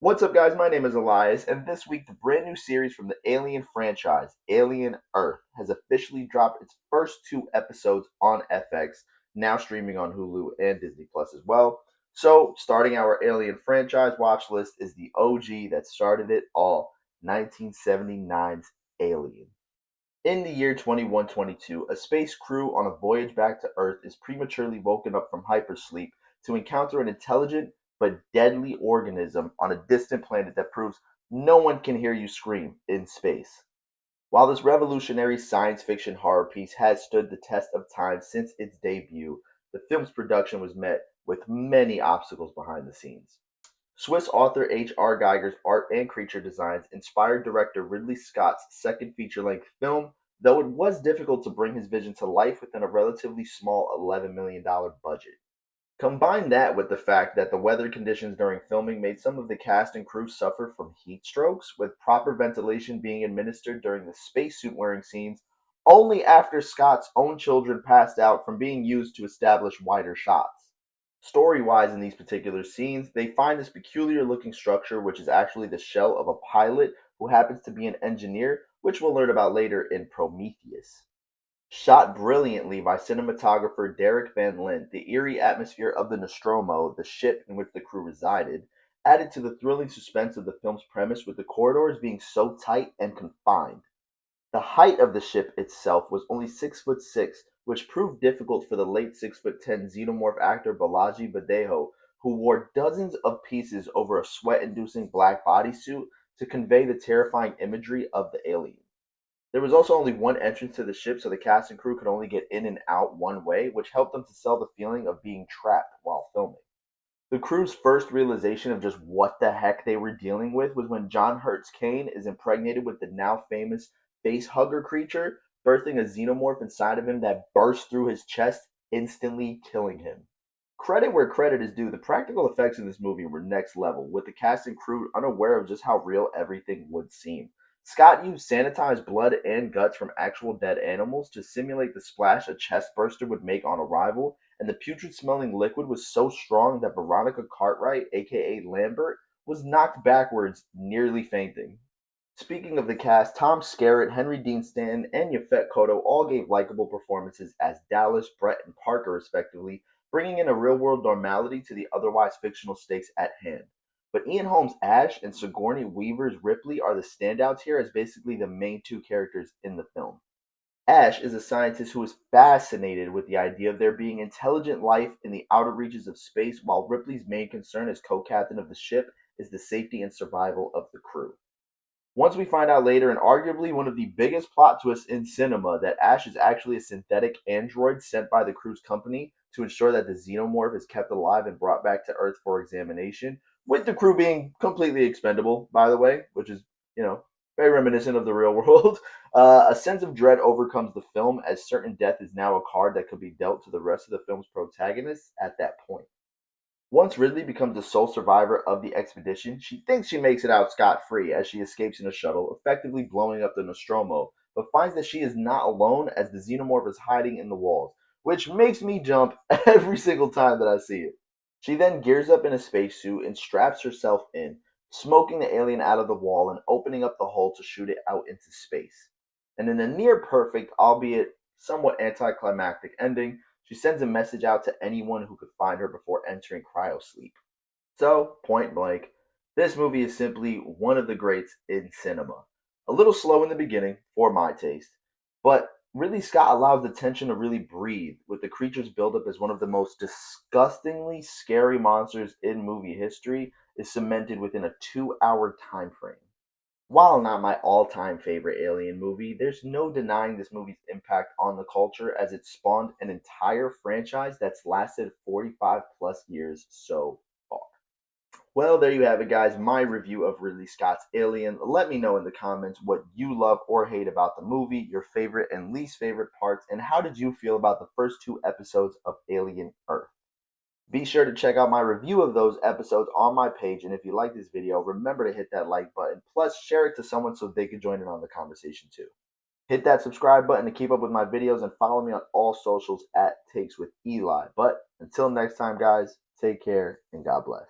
What's up, guys? My name is Elias, and this week, the brand new series from the Alien franchise, Alien Earth, has officially dropped its first two episodes on FX, now streaming on Hulu and Disney Plus as well. So, starting our Alien franchise watch list is the OG that started it all, 1979's Alien. In the year 2122, a space crew on a voyage back to Earth is prematurely woken up from hypersleep to encounter an intelligent but deadly organism on a distant planet that proves no one can hear you scream in space. While this revolutionary science fiction horror piece has stood the test of time since its debut, the film's production was met with many obstacles behind the scenes. Swiss author H. R. Geiger's art and creature designs inspired director Ridley Scott's second feature length film, though it was difficult to bring his vision to life within a relatively small $11 million budget. Combine that with the fact that the weather conditions during filming made some of the cast and crew suffer from heat strokes, with proper ventilation being administered during the spacesuit wearing scenes only after Scott's own children passed out from being used to establish wider shots. Story wise, in these particular scenes, they find this peculiar looking structure, which is actually the shell of a pilot who happens to be an engineer, which we'll learn about later in Prometheus. Shot brilliantly by cinematographer Derek Van Lint, the eerie atmosphere of the Nostromo, the ship in which the crew resided, added to the thrilling suspense of the film's premise, with the corridors being so tight and confined. The height of the ship itself was only 6 foot 6, which proved difficult for the late 6'10" xenomorph actor Balaji Badejo, who wore dozens of pieces over a sweat-inducing black bodysuit to convey the terrifying imagery of the alien. There was also only one entrance to the ship, so the cast and crew could only get in and out one way, which helped them to sell the feeling of being trapped while filming. The crew's first realization of just what the heck they were dealing with was when John Hurt's Kane is impregnated with the now famous face hugger creature, birthing a xenomorph inside of him that bursts through his chest, instantly killing him. Credit where credit is due, the practical effects in this movie were next level, with the cast and crew unaware of just how real everything would seem. Scott used sanitized blood and guts from actual dead animals to simulate the splash a chest burster would make on arrival, and the putrid smelling liquid was so strong that Veronica Cartwright, aka Lambert, was knocked backwards, nearly fainting. Speaking of the cast, Tom Skerritt, Henry Dean Stanton, and Yaphet Kotto all gave likable performances as Dallas, Brett, and Parker, respectively, bringing in a real world normality to the otherwise fictional stakes at hand. But Ian Holmes' Ash and Sigourney Weaver's Ripley are the standouts here as basically the main two characters in the film. Ash is a scientist who is fascinated with the idea of there being intelligent life in the outer reaches of space, while Ripley's main concern as co captain of the ship is the safety and survival of the crew. Once we find out later, and arguably one of the biggest plot twists in cinema, that Ash is actually a synthetic android sent by the crew's company to ensure that the xenomorph is kept alive and brought back to Earth for examination, with the crew being completely expendable, by the way, which is, you know, very reminiscent of the real world. A sense of dread overcomes the film, as certain death is now a card that could be dealt to the rest of the film's protagonists at that point. Once Ridley becomes the sole survivor of the expedition, she thinks she makes it out scot free as she escapes in a shuttle, effectively blowing up the Nostromo, but finds that she is not alone as the xenomorph is hiding in the walls, which makes me jump every single time that I see it. She then gears up in a spacesuit and straps herself in, smoking the alien out of the wall and opening up the hull to shoot it out into space. And in a near perfect, albeit somewhat anticlimactic ending, she sends a message out to anyone who could find her before entering cryosleep. So, point blank, this movie is simply one of the greats in cinema. A little slow in the beginning, for my taste, but Ridley Scott allows the tension to really breathe, with the creatures built up as one of the most disgustingly scary monsters in movie history is cemented within a 2 hour time frame. While not my all time favorite Alien movie, there's no denying this movie's impact on the culture as it spawned an entire franchise that's lasted 45 plus years so far. Well, there you have it, guys. My review of Ridley Scott's Alien. Let me know in the comments what you love or hate about the movie, your favorite and least favorite parts, and how did you feel about the first two episodes of Alien Earth? Be sure to check out my review of those episodes on my page, and if you like this video, remember to hit that like button, plus share it to someone so they can join in on the conversation too. Hit that subscribe button to keep up with my videos, and follow me on all socials at Takes with Eli. But until next time, guys, take care and God bless.